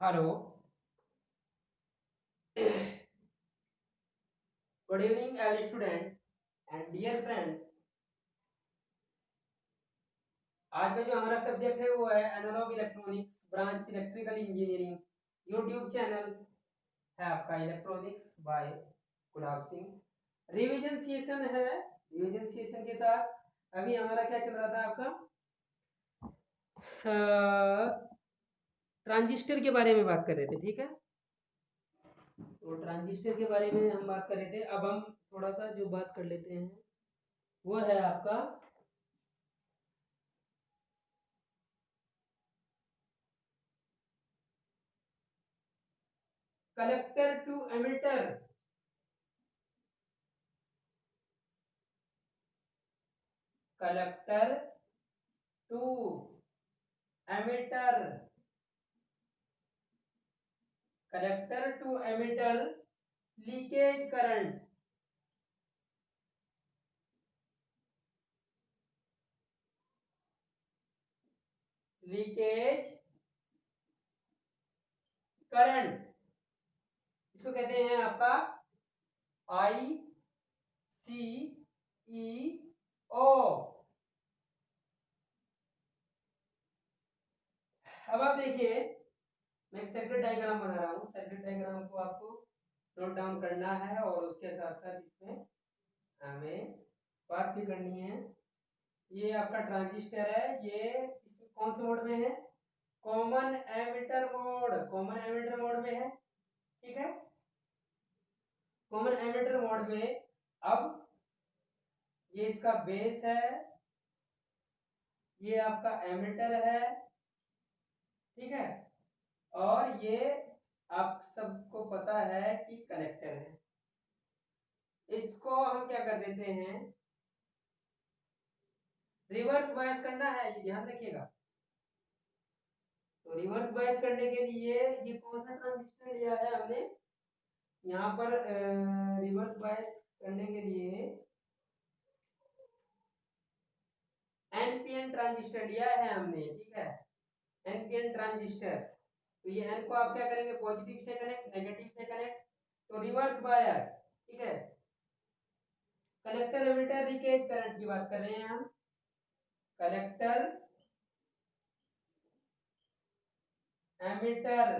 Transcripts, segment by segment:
Hello. Good evening every student and dear friend. आज का जो हमारा सब्जेक्ट है वो है analog electronics branch electrical engineering. YouTube channel है आपका electronics by Gulab Singh. Revision session है। रिवीजन सेशन के साथ अभी हमारा क्या चल रहा था आपका ट्रांजिस्टर के बारे में बात कर रहे थे, ठीक है। तो ट्रांजिस्टर के बारे में हम बात कर रहे थे। अब हम थोड़ा सा जो बात कर लेते हैं वो है आपका collector to emitter. Collector to emitter. Collector to emitter leakage current. Leakage current इसको कहते हैं आपका आई सी ई ओ। अब आप देखिए, मैं एक सर्किट डायग्राम बना रहा हूँ। सर्किट डायग्राम को आपको नोट डाउन करना है और उसके साथ साथ इसमें हमें बात भी करनी है। ये आपका ट्रांजिस्टर है, ये इस कौन से मोड में है? Common emitter mode. Common emitter mode में है, ठीक है। कॉमन एमिटर मोड में अब ये इसका बेस है, ये आपका एमिटर है, ठीक है। और ये आप सबको पता है कि कलेक्टर है। इसको हम क्या कर देते हैं, रिवर्स बायस करना है, ये ध्यान रखिएगा। तो रिवर्स बायस करने के लिए ये कौन सा ट्रांजिस्टर लिया है हमने यहाँ पर? रिवर्स बायस करने के लिए एनपीएन ट्रांजिस्टर लिया है हमने, ठीक है। NPN transistor. तो ये एन को आप क्या करेंगे, पॉजिटिव से कनेक्ट, नेगेटिव से कनेक्ट, तो रिवर्स बायस, ठीक है। कलेक्टर एमिटर लीकेज करंट की बात कर रहे हैं हम। Collector emitter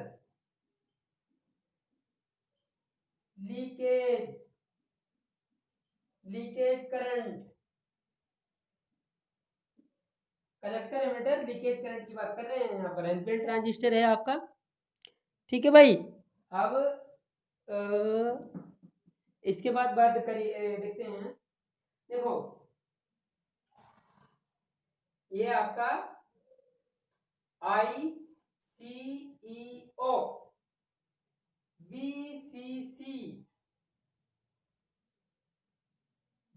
leakage, leakage current. Collector emitter leakage current की बात कर रहे हैं। यहाँ पर एनपीएन ट्रांजिस्टर है आपका, ठीक है भाई। अब इसके बाद बात करिए, देखते हैं। देखो, ये आपका I C E O B C C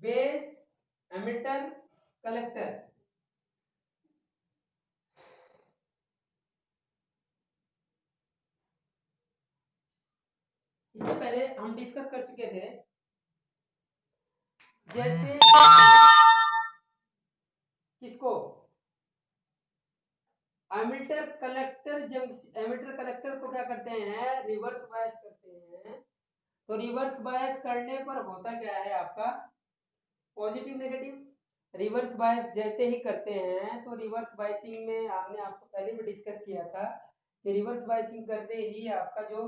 base emitter collector. इससे पहले हम डिस्कस कर चुके थे, जैसे किसको, emitter collector junction, emitter collector को क्या करते हैं, रिवर्स बायस करते हैं। तो रिवर्स बायस करने पर होता क्या है आपका, पॉजिटिव नेगेटिव। रिवर्स बायस जैसे ही करते हैं तो रिवर्स बायसिंग में हमने आपको पहले भी डिस्कस किया था कि रिवर्स बायसिंग करते ही आपका जो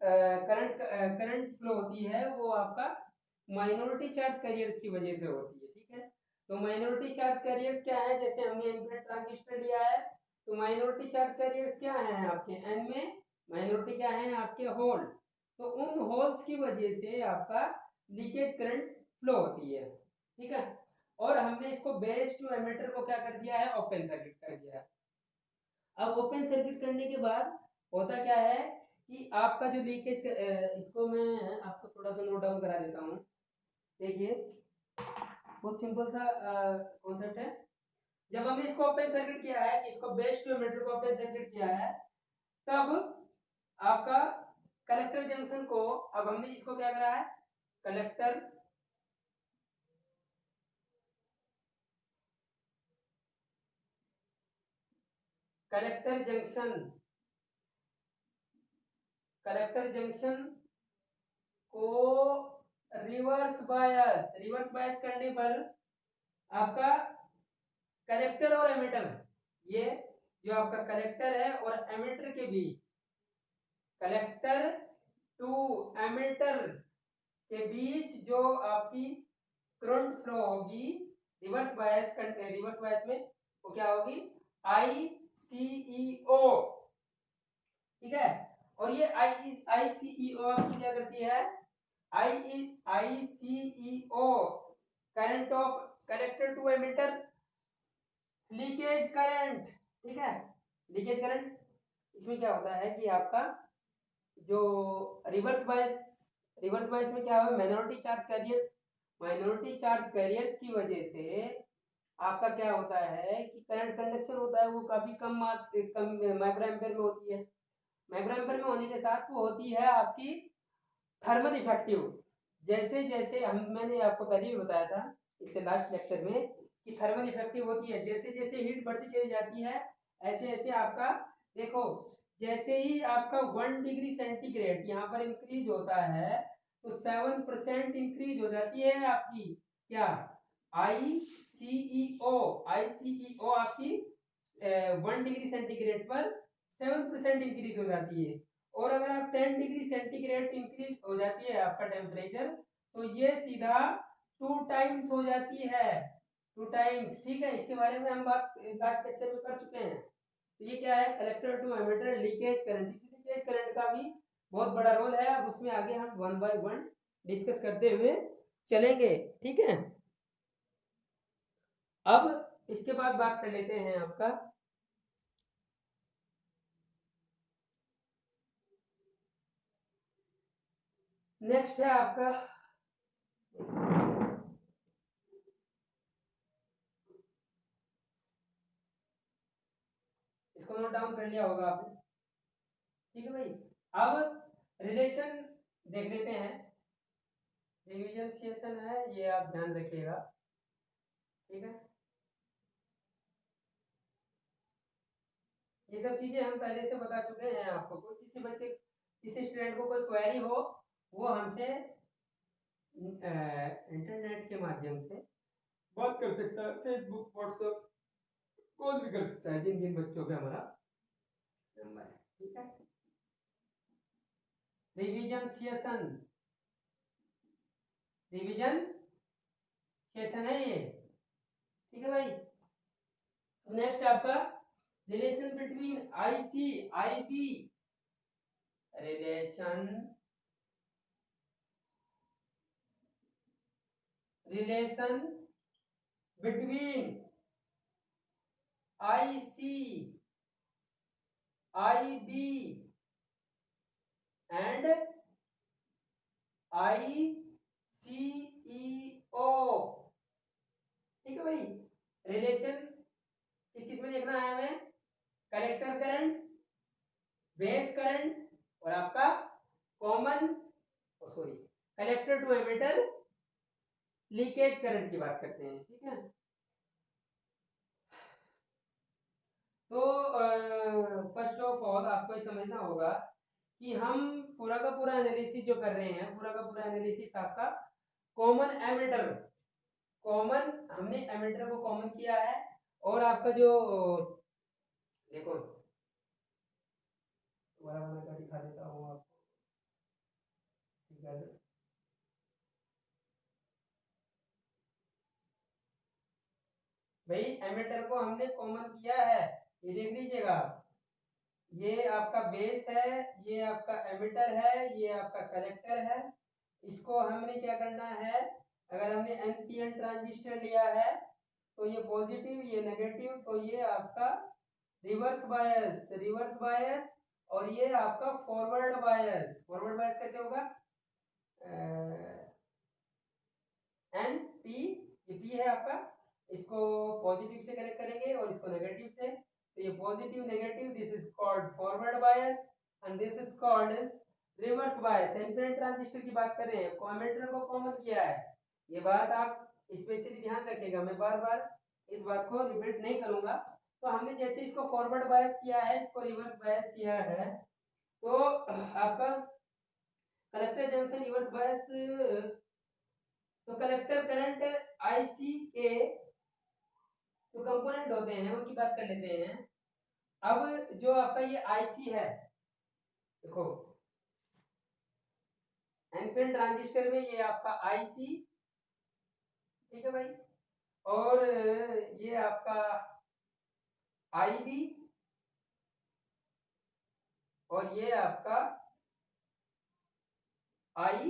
करंट फ्लो होती है वो आपका माइनॉरिटी चार्ज कैरियर्स की वजह से होती है, ठीक है। तो माइनॉरिटी चार्ज कैरियर्स क्या है, जैसे हमने इनपुट ट्रांजिस्टर लिया है, तो माइनॉरिटी चार्ज कैरियर्स क्या है आपके एन में, माइनॉरिटी क्या है आपके होल। तो उन होल्स की वजह से आपका लीकेज करंट फ्लो होती है, ठीक है। और हमने इसको बेस टू एमिटर को क्या कर दिया है, ओपन सर्किट कर दिया है। अब ओपन सर्किट करने के बाद होता क्या है कि आपका जो लीकेज, इसको मैं आपको थोड़ा सा नोट डाउन करा देता हूँ। देखिए, बहुत सिंपल सा कॉन्सेप्ट है। जब हमने इसको ओपन सर्किट किया है, इसको बेस टू एमिटर को ओपन सर्किट किया है, तब आपका कलेक्टर जंक्शन को, अब हमने इसको क्या करा है, collector collector junction collector junction को रिवर्स बायस करने पर आपका कलेक्टर और एमिटर, ये जो आपका कलेक्टर है और एमिटर के बीच, कलेक्टर टू एमिटर के बीच जो आपकी करंट फ्लो होगी रिवर्स बायस में वो क्या होगी, ICEO, ठीक है। और ये ICEO आपकी क्या करती है, ICEO current of collector to emitter leakage current, ठीक है। लीकेज करंट इसमें क्या होता है कि आपका जो रिवर्स बायस में क्या होगा, माइनॉरिटी चार्ज कैरियर्स की वजह से आपका क्या होता है कि करंट कंडक्शन होता है वो काफी कम माइक्रो एम्पेयर में होती है। माइक्रो एम्पेयर में होने के साथ वो होती है आपकी थर्मल इफेक्टिव। जैसे जैसे मैंने आपको पहले भी बताया था इससे लास्ट लेक्चर में कि थर्मल इफेक्टिव होती है, जैसे जैसे हीट बढ़ती चली जाती है ऐसे ऐसे आपका देखो, जैसे ही आपका 1 डिग्री सेंटीग्रेड यहाँ पर इंक्रीज होता है तो 7% इंक्रीज हो जाती है आपकी क्या, ICEO आपकी 1 डिग्री सेंटीग्रेड पर 7% इंक्रीज हो जाती है। और अगर आप 10 डिग्री सेंटीग्रेड इंक्रीज हो जाती है आपका टेम्परेचर तो ये सीधा 2 टाइम्स हो जाती है, 2 टाइम्स, ठीक है। इसके बारे में हम बात लास्ट लेक्चर में कर चुके हैं। तो ये क्या है, collector to emitter leakage current. इसी लीकेज करंट का भी बहुत बड़ा रोल है, अब उसमें आगे हम 1 बाय 1 डिस्कस करते हुए चलेंगे, ठीक है। अब इसके बाद बात कर लेते हैं आपका नेक्स्ट है आपका इसको नोट डाउन कर लिया होगा आपने, ठीक है भाई। अब रिलेशन देख लेते हैं, डिफरेंशिएशन है ये आप ध्यान रखिएगा, ठीक है। ये सब चीजें हम पहले से बता चुके हैं आपको। कोई किसी स्टूडेंट को कोई क्वेरी हो वो हमसे इंटरनेट के माध्यम से बात कर सकता है, फेसबुक व्हाट्सएप कॉल भी कर सकता है, जिन जिन बच्चों पे हमारा नंबर है, ठीक है। रिवीजन सेशन है ये, ठीक है भाई। नेक्स्ट आपका relation between IB relation between IB and ICEO, ठीक है भाई। रिलेशन किस किस में देखना है हमें, कलेक्टर करंट, बेस करंट और आपका common sorry collector to emitter leakage current की बात करते हैं, ठीक है। तो फर्स्ट ऑफ ऑल आपको ये समझना होगा कि हम पूरा का पूरा एनालिसिस जो कर रहे हैं, पूरा का पूरा एनालिसिस आपका कॉमन एमिटर, कॉमन हमने एमिटर को कॉमन किया है। और आपका जो देखो दोबारा बना कर दिखा देता हूँ आपको, ठीक है। भाई एमिटर को हमने कॉमन किया है, ये देख लीजिएगा, ये आपका बेस है, ये आपका एमिटर है, ये आपका कलेक्टर है। इसको हमने क्या करना है, अगर हमने NPN ट्रांजिस्टर लिया है तो ये पॉजिटिव ये नेगेटिव, तो ये आपका रिवर्स बायस और ये आपका फॉरवर्ड बायस। फॉरवर्ड बायस कैसे होगा, NP, ये P है आपका, इसको पॉजिटिव से कनेक्ट करेंगे और इसको नेगेटिव से, तो ये positive negative, this is called forward bias and this is called as reverse bias. NPN transistor की बात कर रहे हैं, कॉमेंटर को कॉमन किया है, ये बात आप स्पेशली ध्यान रखिएगा, मैं बार बार इस बात को रिपीट नहीं करूंगा। तो हमने जैसे इसको फॉरवर्ड बायस किया है, इसको रिवर्स बायस किया है, तो आपका कलेक्टर जंक्शन रिवर्स बायस, तो कलेक्टर करंट आईसी के जो कंपोनेंट होते हैं उनकी बात कर लेते हैं। अब जो आपका ये आईसी है, देखो एनपिन ट्रांजिस्टर में ये आपका आईसी, ठीक है भाई, और ये आपका आईबी, और ये आपका आई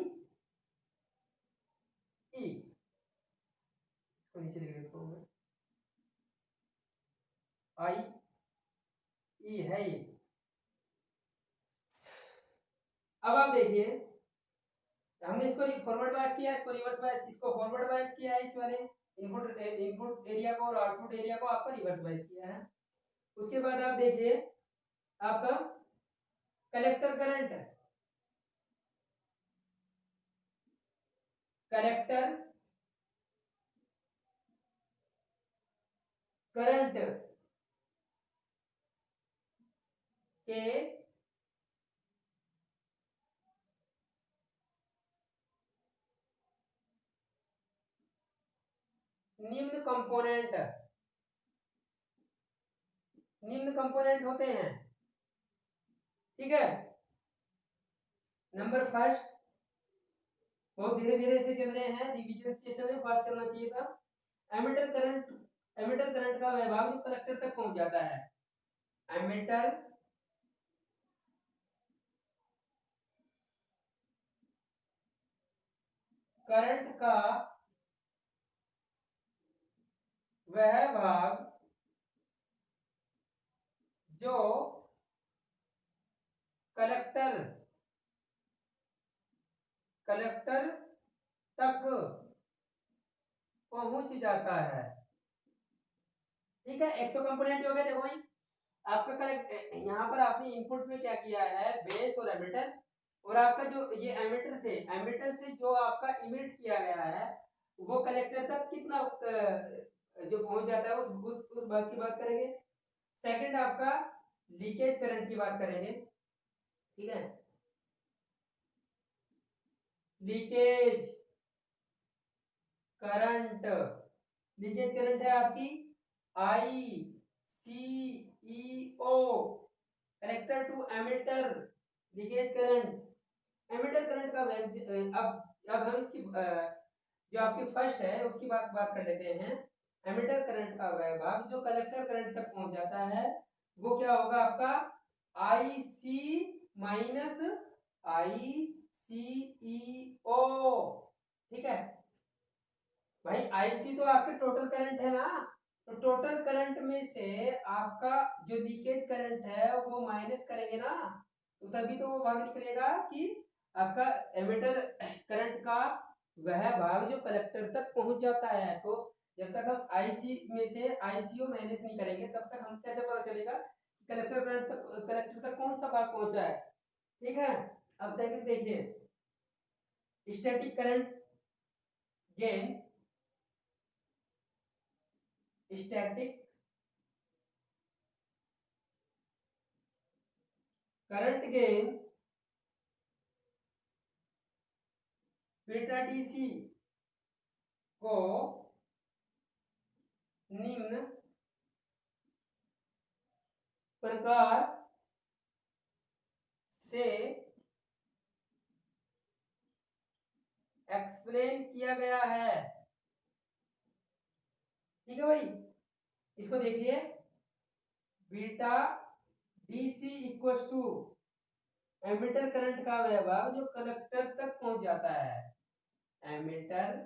ई, इसको नीचे लिख देता हूँ मैं, आई ई है ये। अब आप देखिए, हमने इसको फॉरवर्ड बायस किया, इसको रिवर्स बायस, इसको फॉरवर्ड बायस किया है, इस वाले इनपुट एरिया को और आउटपुट एरिया को आपका रिवर्स बायस किया है। उसके बाद आप देखिए आपका कलेक्टर करंट, कलेक्टर करंट के निम्न कंपोनेंट होते हैं, ठीक है। नंबर फर्स्ट, बहुत धीरे धीरे से चल रहे हैं, रिवीजन सेशन में फास्ट करना चाहिए था। एमिटर करंट का वह जो कलेक्टर तक पहुंच जाता है, एमिटर करंट का वह भाग जो कलेक्टर तक पहुंच जाता है, ठीक है। एक तो कंपोनेंट हो गया, देखो भाई आपका कलेक्ट, यहाँ पर आपने इनपुट में क्या किया है, बेस और एमिटर, और आपका जो ये एमिटर से जो आपका इमिट किया गया है वो कलेक्टर तक कितना जो पहुंच जाता है, उस बात की बात करेंगे। सेकंड आपका लीकेज करंट की बात करेंगे, ठीक है। लीकेज करंट, लीकेज करंट है आपकी I C E O, collector to emitter leakage current. Emitter current का अब हम इसकी जो आपकी फर्स्ट है उसकी बात कर लेते हैं। एमिटर करंट का वह भाग जो कलेक्टर करंट तक पहुंच जाता है वो क्या होगा आपका, I C minus I C E O, ठीक है भाई। आईसी तो आपके टोटल करंट है ना, तो टोटल करंट में से आपका जो लीकेज करंट है वो माइनस करेंगे ना, तो तभी तो वो भाग निकलेगा कि आपका एमिटर करंट का वह भाग जो कलेक्टर तक पहुंच जाता है। तो जब तक हम आईसी में से आईसीओ माइनस नहीं करेंगे तब तक हम कैसे पता चलेगा कलेक्टर तक कौन सा भाग पहुंचा है, ठीक है। अब सेकंड देखिए, static current gain, static current gain beta DC को निम्न प्रकार से एक्सप्लेन किया गया है, ठीक है भाई। इसको देखिए, beta DC equal to emitter current का वह भाग जो कलेक्टर तक पहुंच जाता है, एमिटर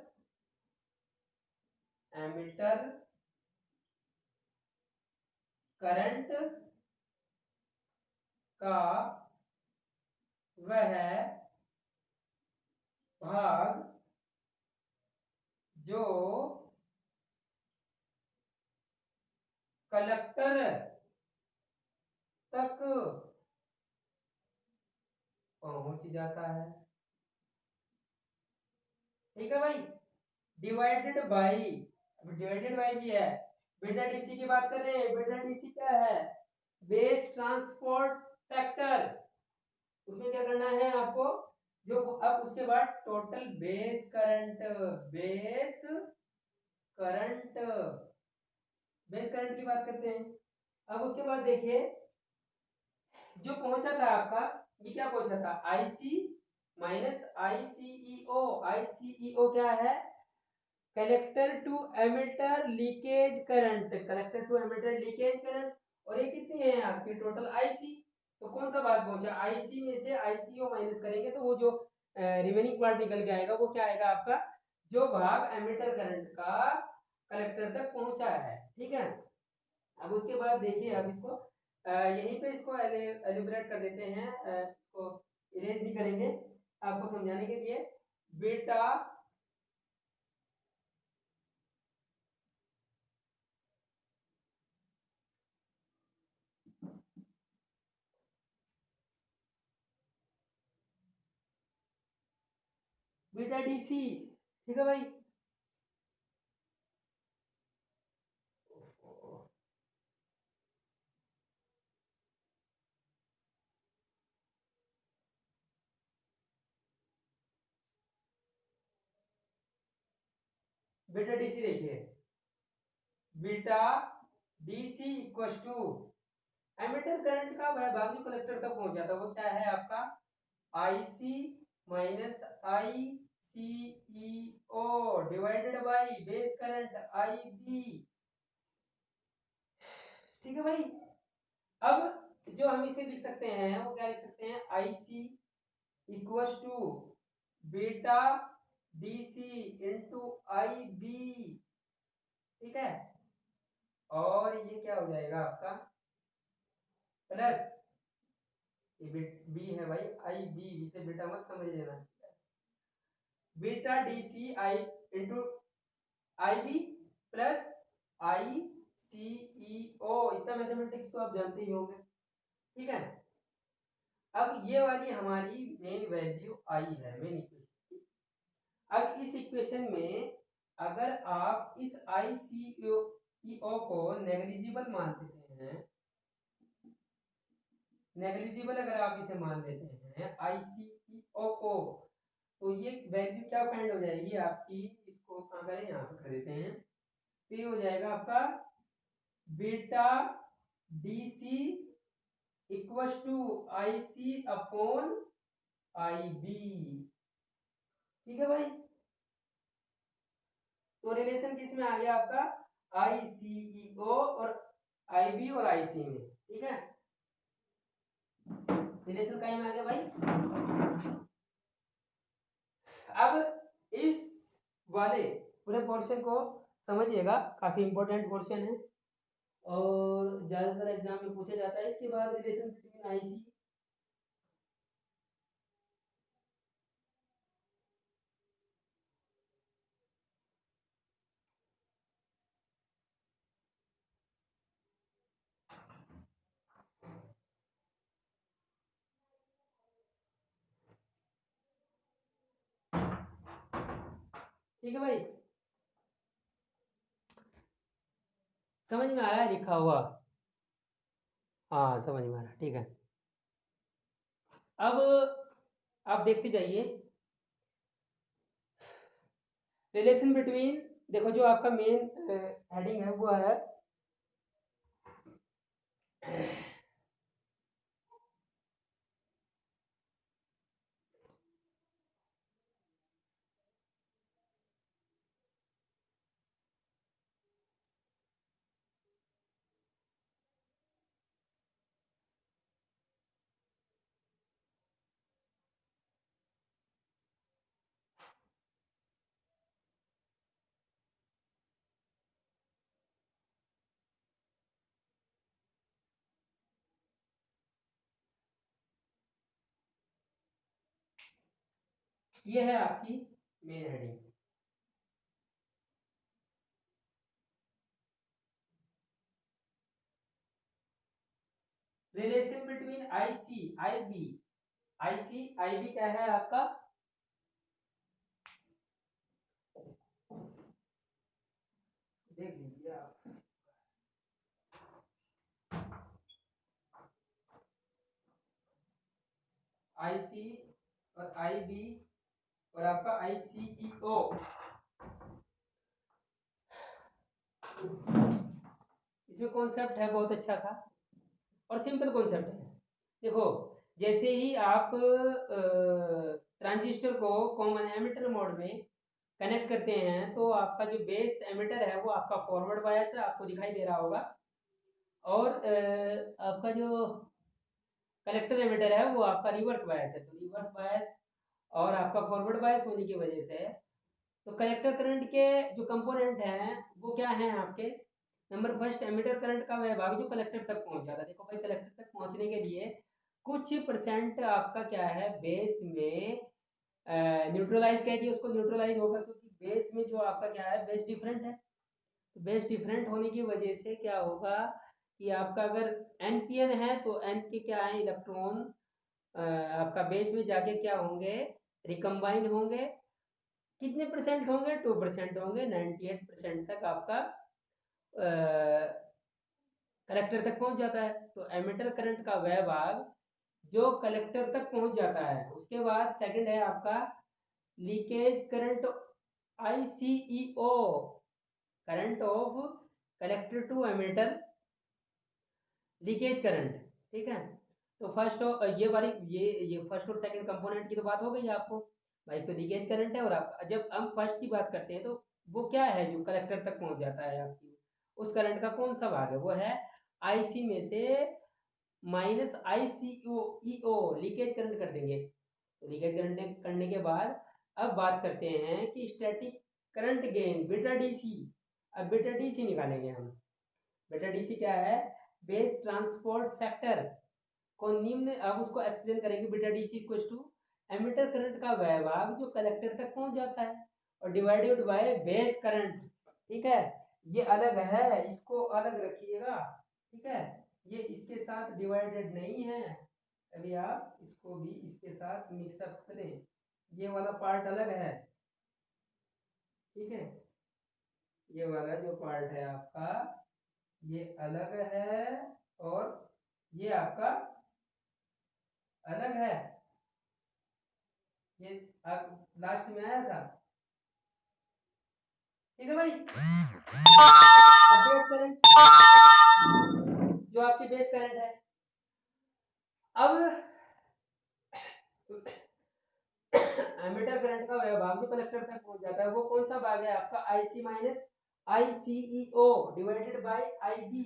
करंट का वह भाग जो कलेक्टर तक पहुंच जाता है, ठीक है भाई। डिवाइडेड बाई, डिवाइडेड बाई भी है, बीटा डीसी की बात कर रहे हैं। बीटा डीसी क्या है, बेस ट्रांसपोर्ट फैक्टर, करना है आपको, जो अब उसके बाद total base current, base current, base current की बात करते हैं। अब उसके बाद देखिए जो पहुंचा था आपका, ये क्या पहुंचा था, आईसी माइनस आईसीईओ। आईसीईओ क्या है, collector to emitter leakage current, collector to emitter leakage current. और ये कितनी है आपकी टोटल आईसी, तो कौन सा भाग पहुंचा, आईसी में से आईसीओ माइनस करेंगे तो वो जो रिमेनिंग पार्ट निकल के आएगा वो क्या आएगा आपका, जो भाग एमिटर करंट का कलेक्टर तक पहुंचा है। ठीक है, अब उसके बाद देखिए, अब इसको यहीं पे इसको एलिब्रेट कर देते हैं, इसको इरेज नहीं करेंगे आपको समझाने के लिए। बेटा बीटा डीसी, ठीक है भाई। बीटा डीसी देखिए, beta DC equal to emitter current का भाग जो कलेक्टर तक पहुंच जाता है वो क्या है आपका, IC minus I CEO divided by base current IB. ठीक है भाई, अब जो हम इसे लिख सकते हैं वो क्या लिख सकते हैं, IC equal to beta DC into I B. ठीक है, और ये क्या हो जाएगा आपका, प्लस ये बी है भाई, आई बी, बी से बीटा मत समझ लेना, beta DC I into I B plus I CEO. इतना मैथमेटिक्स तो आप जानते ही होंगे। ठीक है, अब ये वाली हमारी मेन वैल्यू आई है, मेन इक्वेशन। अब इस इक्वेशन में अगर आप इस आई सीईओ को नेग्लिजिबल मान लेते हैं, नेग्लिजिबल अगर आप इसे मान लेते हैं आईसीईओ को, तो ये वैल्यू क्या फाइंड हो जाएगी आपकी, इसको कहाँ करें, यहाँ पे कर देते हैं, तो ये हो जाएगा आपका beta DC equal to I C upon I B. ठीक है भाई, तो रिलेशन किस में आ गया आपका, आई सीईओ और आई बी और आई सी में। ठीक है, रिलेशन कहीं में आ गया भाई। अब इस वाले पूरे पोर्शन को समझिएगा, काफी इंपॉर्टेंट पोर्शन है और ज्यादातर एग्जाम में पूछा जाता है। इसके बाद रिलेशन बिटवीन आईसी, ठीक है भाई, समझ में आ रहा है लिखा हुआ, हाँ समझ में आ रहा है, ठीक है। अब आप देखते जाइए, रिलेशन बिटवीन, देखो जो आपका मेन हेडिंग है वो है ये है आपकी main heading, relation between IC IB. IC IB क्या है आपका, देख लीजिए आप, IC और IB और आपका ICEO। इसमें कॉन्सेप्ट है बहुत अच्छा सा और सिंपल कॉन्सेप्ट है। देखो, जैसे ही आप ट्रांजिस्टर को कॉमन एमिटर मोड में कनेक्ट करते हैं तो आपका जो बेस एमिटर है वो आपका फॉरवर्ड बायस है, आपको दिखाई दे रहा होगा, और आपका जो कलेक्टर एमिटर है वो आपका रिवर्स बायस है। तो रिवर्स बायस और आपका फॉरवर्ड बायस होने की वजह से तो कलेक्टर करंट के जो कंपोनेंट हैं वो क्या हैं आपके, नंबर फर्स्ट एमिटर करंट का वह भाग जो कलेक्टर तक पहुंच जाता है। देखो भाई, कलेक्टर तक पहुंचने के लिए कुछ परसेंट आपका क्या है, बेस में न्यूट्रलाइज कह दिए उसको, न्यूट्रलाइज होगा क्योंकि बेस में जो आपका क्या है, बेस डिफरेंट है। तो बेस डिफरेंट होने की वजह से क्या होगा कि आपका अगर एन पी एन है तो एन के क्या है, इलेक्ट्रॉन आपका बेस में जाके क्या होंगे, रिकम्बाइन होंगे। कितने परसेंट होंगे, 2% होंगे। 98% तक आपका कलेक्टर तक पहुंच जाता है। तो एमिटर करंट का वह भाग जो कलेक्टर तक पहुंच जाता है। उसके बाद सेकंड है आपका leakage current, ICEO, current of collector to emitter, leakage current. ठीक है, तो फर्स्ट और ये वाली ये फर्स्ट और सेकंड कंपोनेंट की तो बात हो गई आपको भाई। तो लीकेज करंट है, और आप जब हम फर्स्ट की बात करते हैं तो वो क्या है जो कलेक्टर तक पहुंच जाता है आपकी, उस करंट का कौन सा भाग है, वो है IC में से माइनस ICO लीकेज करंट कर देंगे। तो लीकेज करंट करने के बाद अब बात करते हैं कि static current gain beta DC। अब बीटा DC निकालेंगे हम। बीटा DC क्या है, बेस ट्रांसपोर्ट फैक्टर को निम्न, अब उसको एक्सप्लेन करेंगे। Beta DC equal to emitter current का वह भाग जो कलेक्टर तक पहुंच जाता है और डिवाइडेड बाय बेस करंट। ठीक है, ये अलग है, इसको अलग रखिएगा। ठीक है, ये इसके साथ डिवाइडेड नहीं है, अभी आप इसको भी इसके साथ मिक्सअप करें, ये वाला पार्ट अलग है। ठीक है, ये वाला जो पार्ट है आपका ये अलग है और ये आपका अलग है। ये लास्ट में आया था। ठीक है भाई, अब बेस करंट जो आपकी बेस करंट है, अब एमीटर करंट का वह भाग जो कलेक्टर तक पहुंच जाता है वो कौन सा भाग है आपका, IC minus ICEO divided by IB।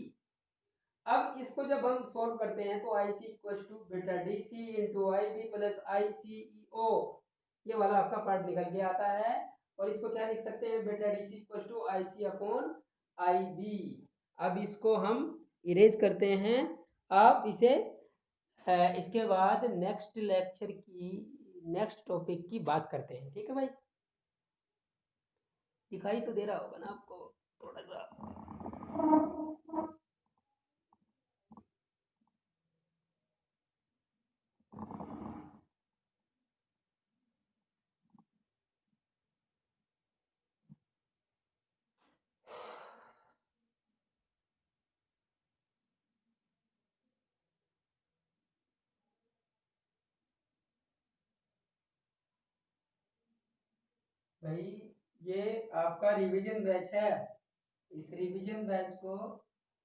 अब इसको जब हम सॉल्व करते हैं तो IC equal to beta DC into IB plus ICEO, ये वाला आपका पार्ट निकल के आता है। और इसको क्या लिख सकते हैं, beta DC equal to IC upon IB। अब इसको हम इरेज करते हैं। आप इसे इसके बाद नेक्स्ट लेक्चर की नेक्स्ट टॉपिक की बात करते हैं। ठीक है भाई, दिखाई तो दे रहा होगा ना आपको थोड़ा सा। भाई, ये आपका रिवीजन बैच है, इस रिवीजन बैच को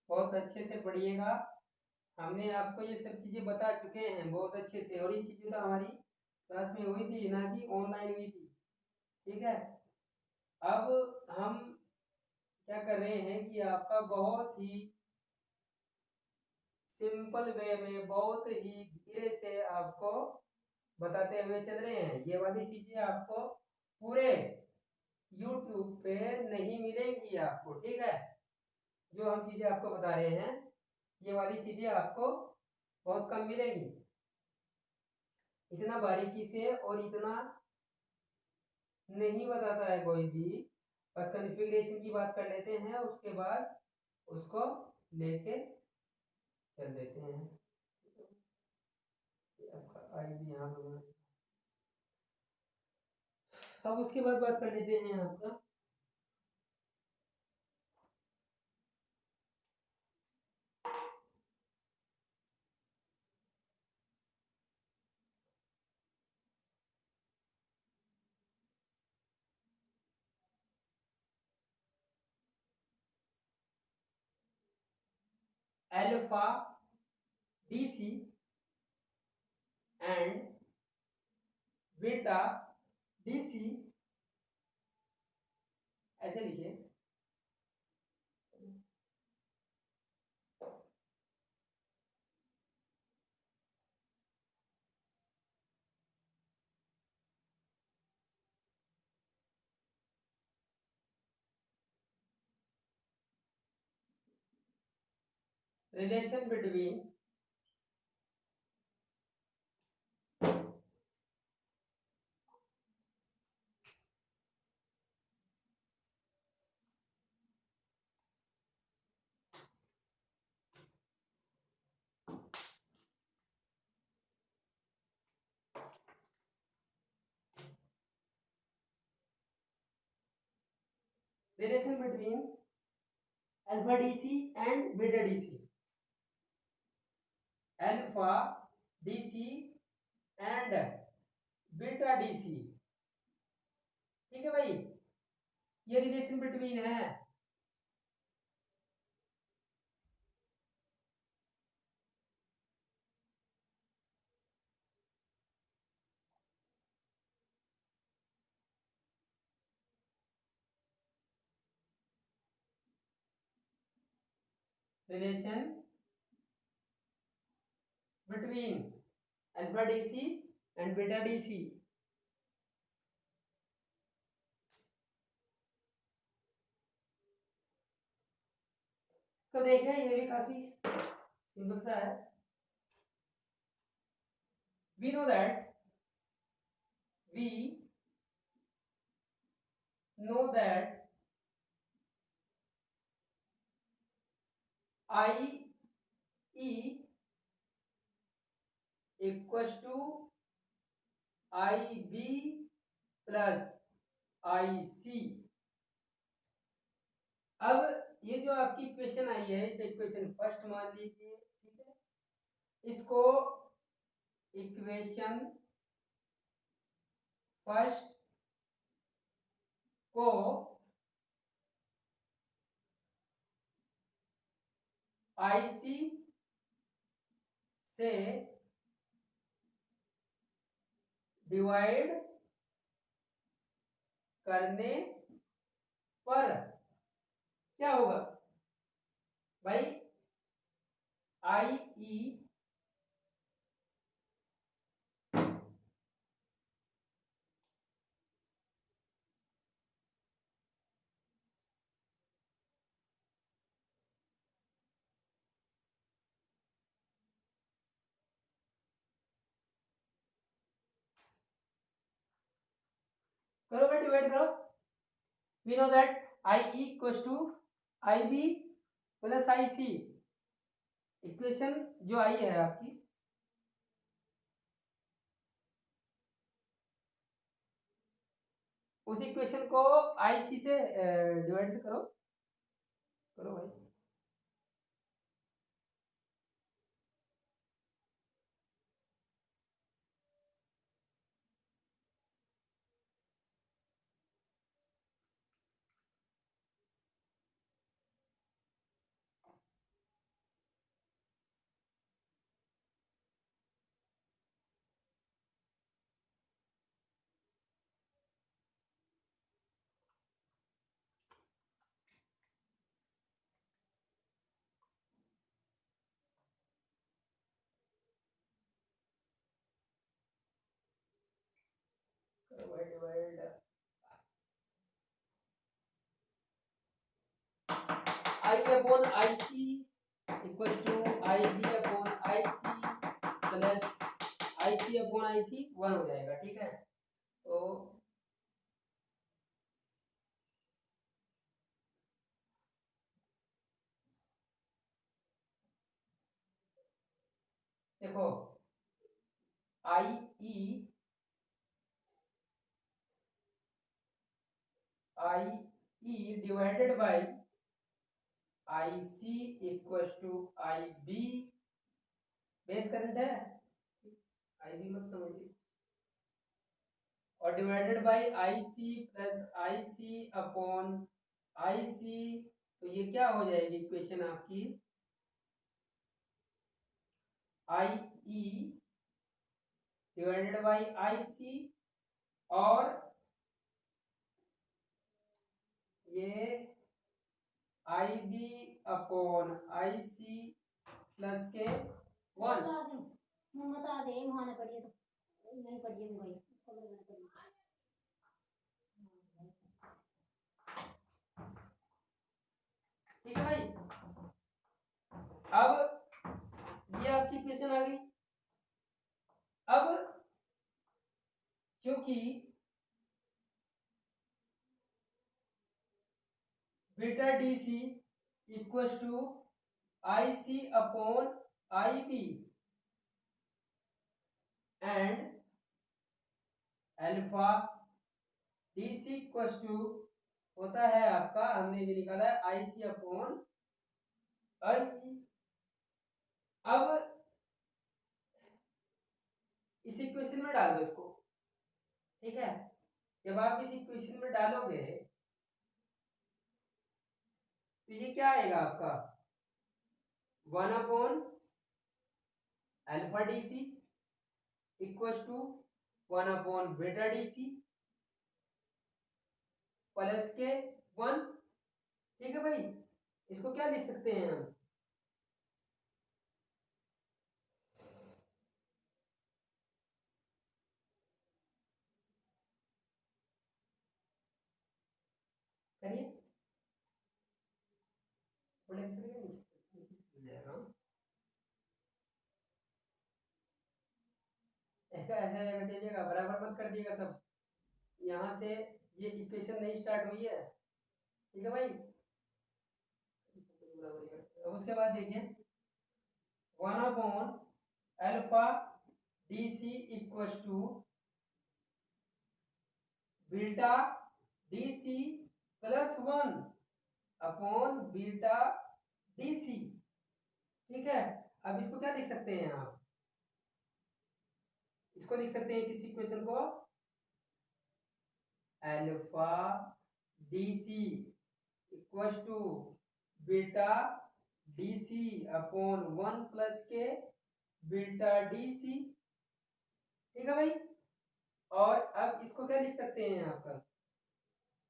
बहुत अच्छे से पढ़िएगा। हमने आपको ये सब चीज़ें बता चुके हैं बहुत अच्छे से, और ये चीज़ें तो हमारी क्लास में हुई थी ना कि ऑनलाइन हुई थी। ठीक है, अब हम क्या कर रहे हैं कि आपका बहुत ही सिंपल वे में बहुत ही धीरे से आपको बताते हुए चल रहे हैं। ये वाली चीज़ें आपको पूरे YouTube पे नहीं मिलेंगी आपको। ठीक है, जो हम चीज़ें आपको बता रहे हैं ये वाली चीज़ें आपको बहुत कम मिलेंगी, इतना बारीकी से और इतना नहीं बताता है कोई भी। बस कॉन्फ़िगरेशन की बात कर लेते हैं, उसके बाद उसको लेके चल देते हैं। आपका आई भी यहाँ पर, अब उसके बाद बात कर लेते हैं आपका alpha DC and beta DC, ऐसे लिखिए। Relation between alpha DC and beta DC, alpha DC and beta DC, ठीक है भाई, ये रिलेशन बिटवीन है। Relation between alpha DC and beta DC। तो देखें ये भी काफी सिंपल सा है। we know that I E equals to IB plus IC। अब ये जो आपकी इक्वेशन आई है, इसे इक्वेशन फर्स्ट मान लीजिए, ठीक है। इसको इक्वेशन फर्स्ट को IC से डिवाइड करने पर क्या होगा भाई, IE करो भाई, डिवाइड करो। We know that IE equals to IB plus IC। Equation जो आई है आपकी, उस इक्वेशन को IC से डिवाइड करो, करो भाई। Divide I upon IC equal to IB upon IC plus IC upon IC 1 हो जाएगा, ठीक है। तो देखो IE divided by IC equal to IB, base current है, IB मत समझिए, और divided by IC plus IC upon IC। तो ये क्या हो जाएगी इक्वेशन आपकी, आई E divided by I C, और ये I B upon I C plus के 1। बता दे वहां पढ़िए तो नहीं पढ़िए गई इसको मैंने पढ़ी। ठीक है भाई, अब ये आपकी इक्वेशन आ गई। अब क्योंकि beta D C equal to I C upon I B and alpha D C equal to होता है आपका, हमने भी निकाला है, आई सी अपॉन आई ई। अब इस इक्वेशन में डाल दो इसको, ठीक है। जब आप इस इक्वेशन में डालोगे तो ये क्या आएगा आपका, 1 upon alpha D C equal to 1 upon beta D C plus के 1। ठीक है भाई, इसको क्या लिख सकते हैं हम, करिए, बोले चलेगा, नीचे जाएगा, ऐसा ऐसा ऐसा कीजिएगा, बराबर मत कर दिएगा सब। यहाँ से ये इक्वेशन नहीं स्टार्ट हुई है, ठीक है भाई। अब उसके बाद देखिए 1 upon alpha D C equal to beta D C plus 1 upon beta D C. ठीक है, अब इसको क्या लिख सकते हैं आप, इसको लिख सकते हैं किस इक्वेशन को, alpha D C equal to beta D C upon 1 plus के बीटा डी सी। ठीक है भाई, और अब इसको क्या लिख सकते हैं आपका,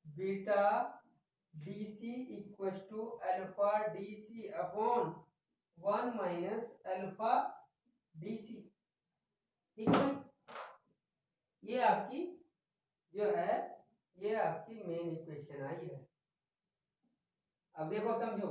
beta D C equal to alpha D C upon 1 minus alpha D C. ठीक है भाई, ये आपकी जो है, ये आपकी मेन इक्वेशन आई है। अब देखो समझो,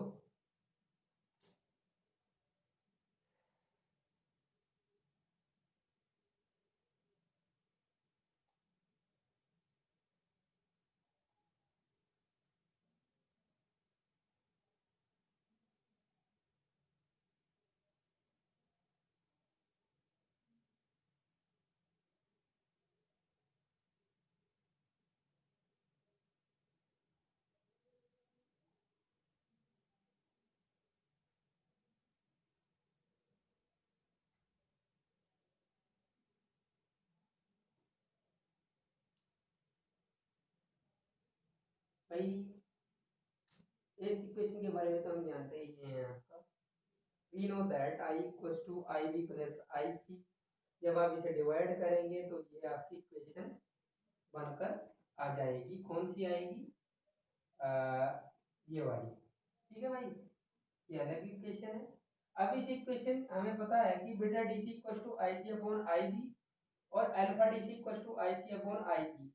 भाई इस इक्वेशन के बारे में तो हम जानते ही हैं आपका, we know that I equal to I B plus I C. जब आप इसे डिवाइड करेंगे तो ये आपकी इक्वेशन बनकर आ जाएगी। कौन सी आएगी, ये वाली। ठीक है भाई, ये अलग इक्वेशन है। अब इस इक्वेशन हमें पता है कि beta D C equal to I C upon I B और alpha D C equal to I C upon I E.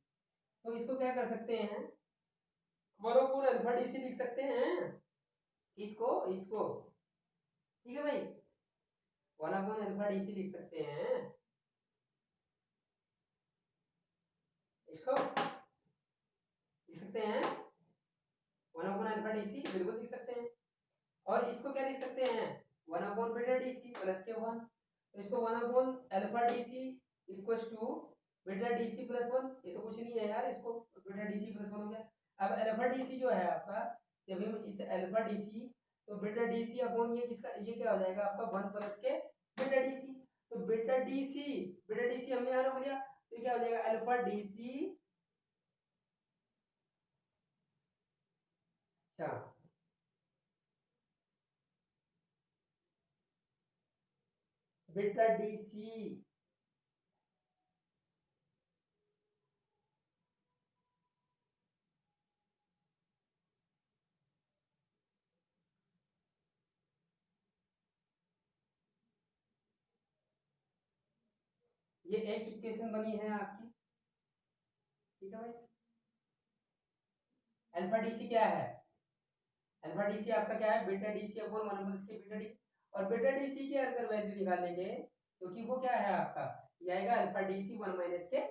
तो इसको क्या कर सकते हैं, बरोबर अल्फा डी सी लिख सकते हैं, इसको इसको। ठीक है भाई, 1 अपॉन अल्फा डी सी लिख सकते हैं, इसको लिख सकते हैं 1 अपॉन अल्फा डी सी, बिल्कुल लिख सकते हैं। और इसको क्या लिख सकते हैं, 1 upon beta D C plus के 1। तो इसको 1 upon alpha D C equal to beta D C plus 1। ये तो कुछ नहीं है यार, इसको बीटा डी सी प्लस 1 हो गया। अब अल्फा डी सी जो है आपका, जब हम इस अल्फा डी सी, तो बीटा डी सी अपॉन ये किसका, ये क्या हो जाएगा आपका 1 प्लस के बीटा डी सी। तो बीटा डी सी हमने यहाँ रख दिया, तो क्या हो जाएगा अल्फा डी सी। अच्छा, बीटा डी सी, ये एक इक्वेशन बनी है आपकी, ठीक है भाई। अल्फा डी सी क्या है, अल्फा डी सी आपका क्या है, बीटा डी सी अपॉन 1 के बीटा डी सी, और बीटा डी सी की अगर वैल्यू निकालेंगे क्योंकि वो क्या है आपका, ये आएगा अल्फा डी सी 1 माइनस के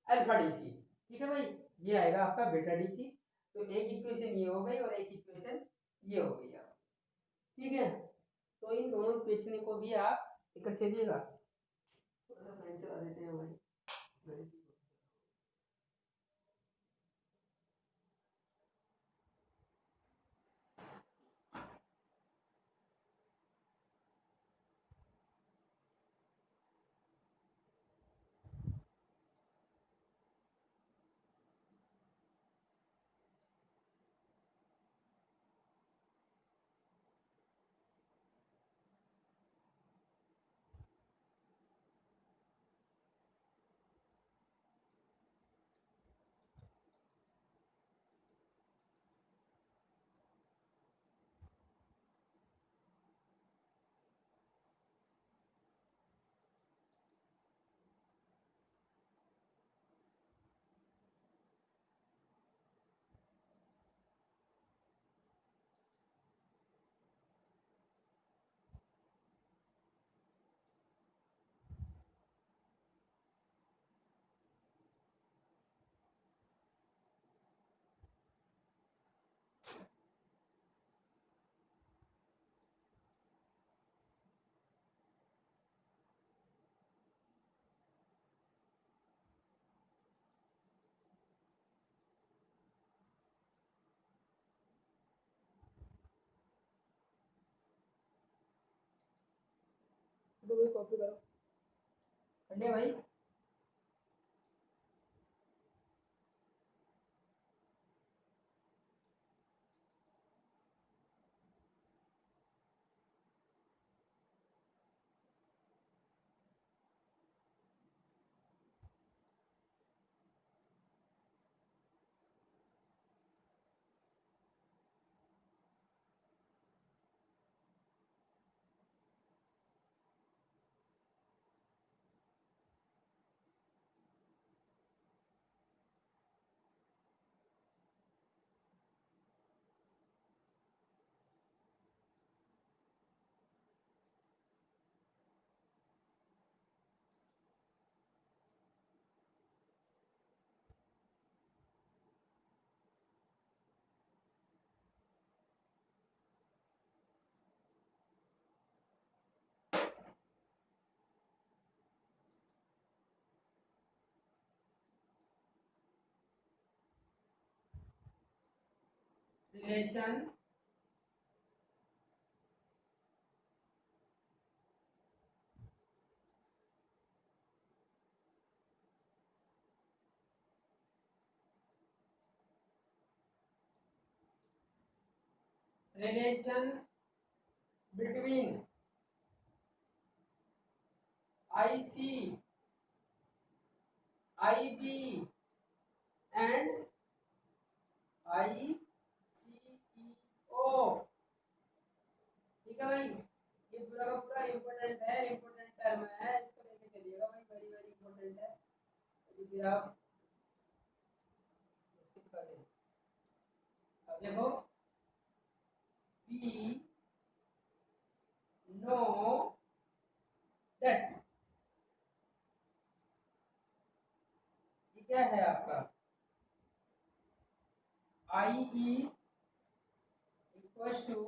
अल्फा डी सी, ठीक है भाई। ये आएगा आपका बीटा डी सी। तो एक इक्वेशन ये हो गई और एक इक्वेशन ये हो गई आप, ठीक है। तो इन दोनों इक्वेशन को भी आप लेकर चलिएगा, थोड़ा सा फैन चला देते हैं भाई। तो भाई कॉपी करो, कर लिया भाई। Relation relation between I C I B and I C E O, ठीक है भाई। ये पूरा का पूरा इम्पोर्टेंट है, इम्पोर्टेंट टर्म है, इसको लेके चलिएगा भाई, वेरी वेरी इम्पोर्टेंट है। अभी फिर आप चेक कर लें। अब देखो, वी नो दैट, ये क्या है आपका, I E equals to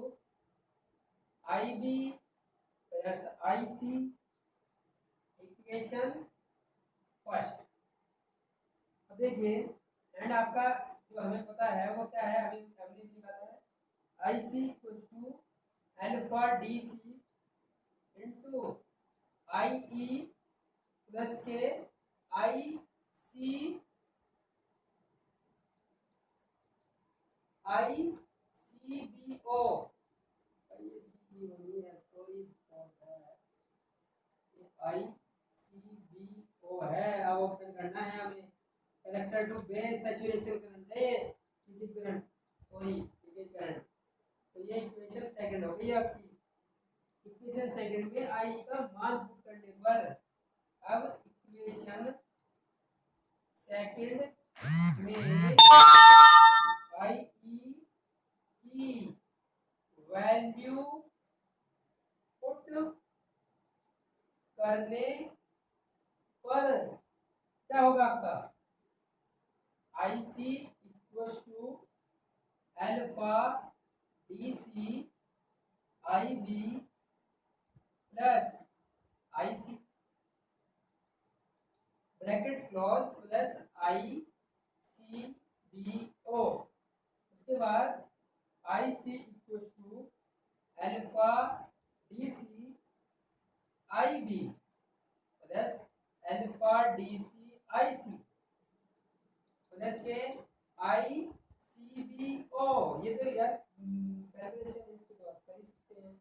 I B plus I C, equation first. अब देखिए, एंड आपका जो हमें पता है वो क्या है, हमें हमने निकाला है I C equals to alpha D C into I E plus के I C I C B O, ये सी बी नहीं है, सॉरी फॉर दैट, ICBO है। अब ओपन करना है हमें collector to base saturation current है, leakage current, sorry leakage current. तो ये इक्वेशन सेकंड हो गई आपकी। इक्वेशन सेकंड में आई का मान पुट करने पर, अब इक्वेशन सेकंड में आई की वैल्यू पुट करने पर क्या होगा आपका, I C equal to alpha D C I B plus I C bracket close plus I C B O. उसके बाद I C equal to alpha D C I B plus alpha D C I C plus के I C B O. ये तो यार calculation इसके बाद कर ही सकते हैं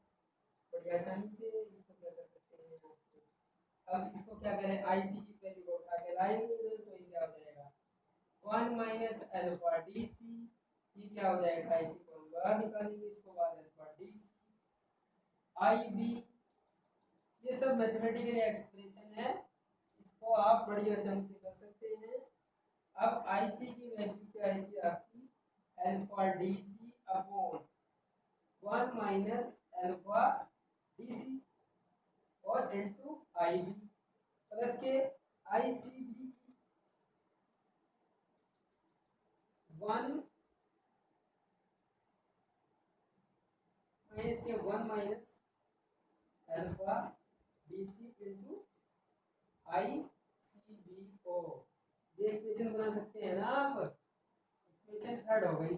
बड़ी आसानी से। इसको क्या कर सकते हैं, अब इसको क्या करें, आई सी की वैल्यू को उठा के लाएंगे इधर, तो ये क्या हो जाएगा 1 माइनस अल्फा डी सी। ये क्या हो जाएगा, आई सी को हम बाहर निकालेंगे, इसको बाद alpha D C I B. ये सब मैथमेटिकल एक्सप्रेशन है, इसको आप बड़ी आसानी से कर सकते हैं। अब आई सी की वैल्यू क्या है कि आपकी alpha D C upon 1 minus alpha D C और इनटू आई बी प्लस के आई सी बी 1 माइनस के 1 minus alpha D C into I C B O. ये इक्वेशन बना सकते हैं ना आप। इक्वेशन थर्ड हो गई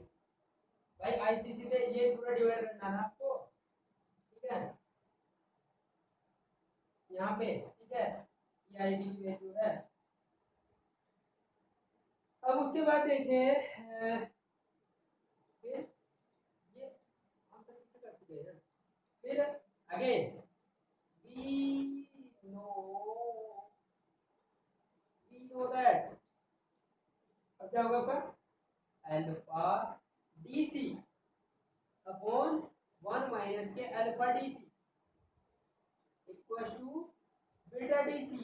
भाई, आई सी सी से ये पूरा डिवाइड करना है आपको, ठीक है, यहाँ पे, ठीक है, ये आई बी की वैल्यू है। अब उसके बाद देखें फिर ये हम सब किसे कर चुके हैं, फिर अगेन वी नो दैट, अब क्या होगा पर alpha D C upon 1 minus के alpha D C equal to beta D C.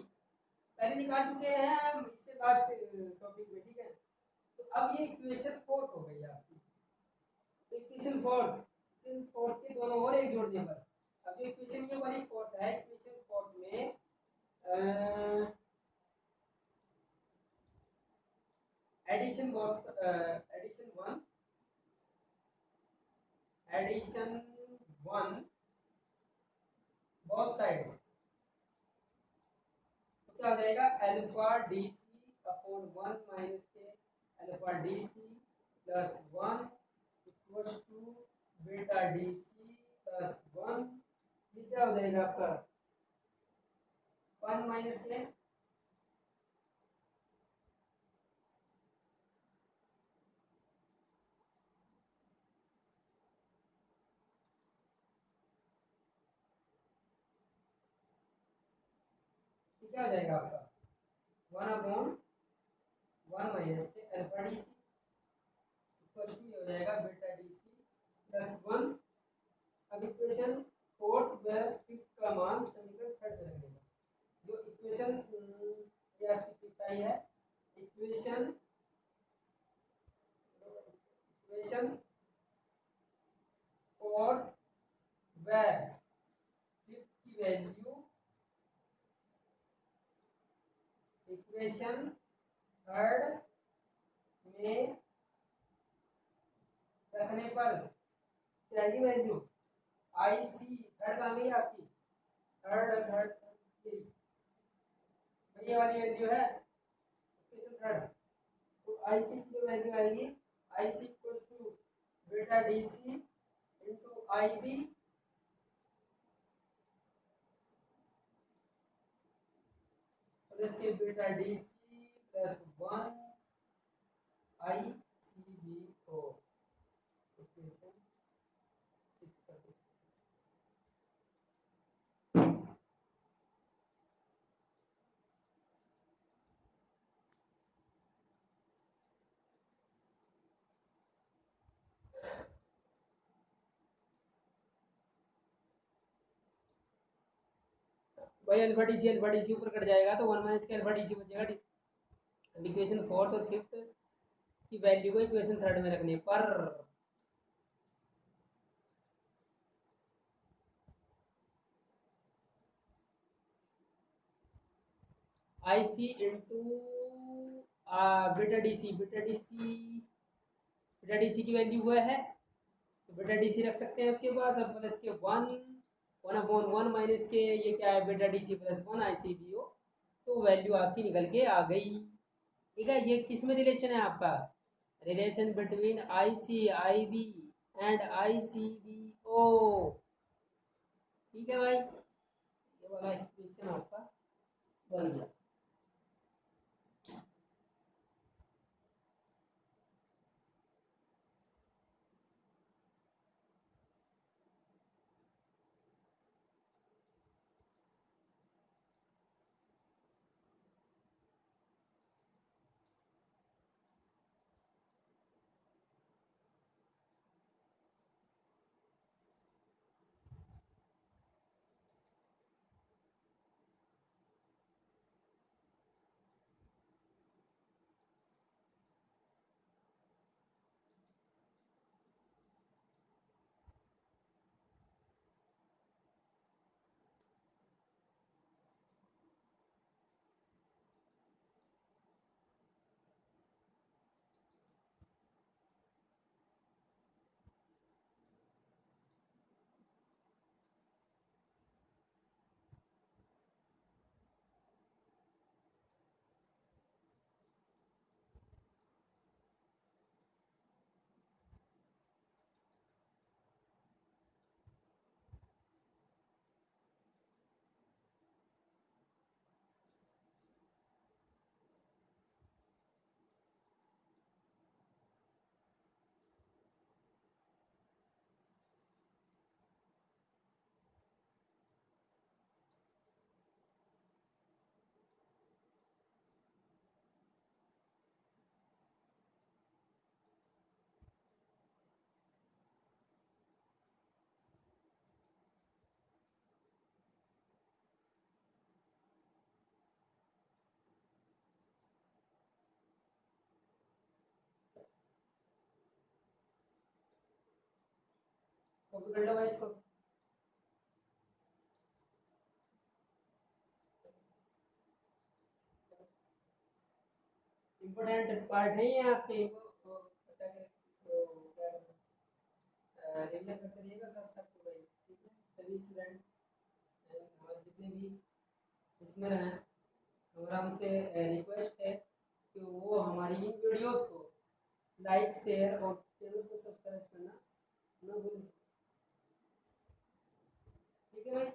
पहले निकाल चुके हैं हम इससे लास्ट टॉपिक में, ठीक है। तो अब ये इक्वेशन फोर्थ हो गई आपकी, इक्वेशन फोर्थ के दोनों और एक जोड़ने पर, अब जो इक्वेशन ये वाली फोर्थ है, इक्वेशन फोर्थ में addition box addition one both side, तो क्या हो जाएगा alpha D C upon 1 minus के alpha D C plus 1 equal to beta D C plus 1। ये क्या हो जाएगा आपका 1 माइनस के क्या हो जाएगा आपका 1 अपॉन 1 माइनस के alpha D C equal to हो जाएगा बीटा डी सी प्लस 1। अब इक्वेशन फोर्थ व फिफ्थ का मान समीकरण थर्ड में लगेगा। जो इक्वेशन ये आपकी फिफ्थ आई है, इक्वेशन फोर्थ व फिफ्थ की वैल्यू इक्वेशन थर्ड में रखने पर क्या की वैल्यू आई सी थर्ड आ गई आपकी, थर्ड ये वाली वैल्यू है इक्वेशन थर्ड। तो आई सी की जो वैल्यू आएगी I C equal to beta D C into I B plus के beta D C plus 1 I C B O. Equation 6 का भाई अल्फा डी सी ऊपर कट जाएगा तो 1 - के अल्फा डी सी बचेगा। अब इक्वेशन फोर्थ और फिफ्थ की वैल्यू को इक्वेशन थर्ड में रखने पर आई सी इंटू बीटा डी सी की वैल्यू हुआ है तो बेटा डी सी रख सकते हैं उसके पास। और प्लस के 1/1 माइनस के ये क्या है बेटा D C plus 1 I C B ओ, तो वैल्यू आपकी निकल के आ गई। ठीक है, ये किस में रिलेशन है आपका? Relation between I C I B and I C B O. ठीक है भाई, ये वाला इक्वेशन आपका बन गया। कॉपी कर लो भाई इसको। इम्पोर्टेंट पार्ट है ये आपके, इनको बचा के तो क्या रिवीजन करते रहिएगा साथ साथ को भाई। ठीक है, सभी स्टूडेंट हमारे जितने भी लिसनर हैं, हमारा उनसे रिक्वेस्ट है कि वो हमारी इन वीडियोस को लाइक शेयर और चैनल को सब्सक्राइब करना ना भूलें। ठीक है भाई।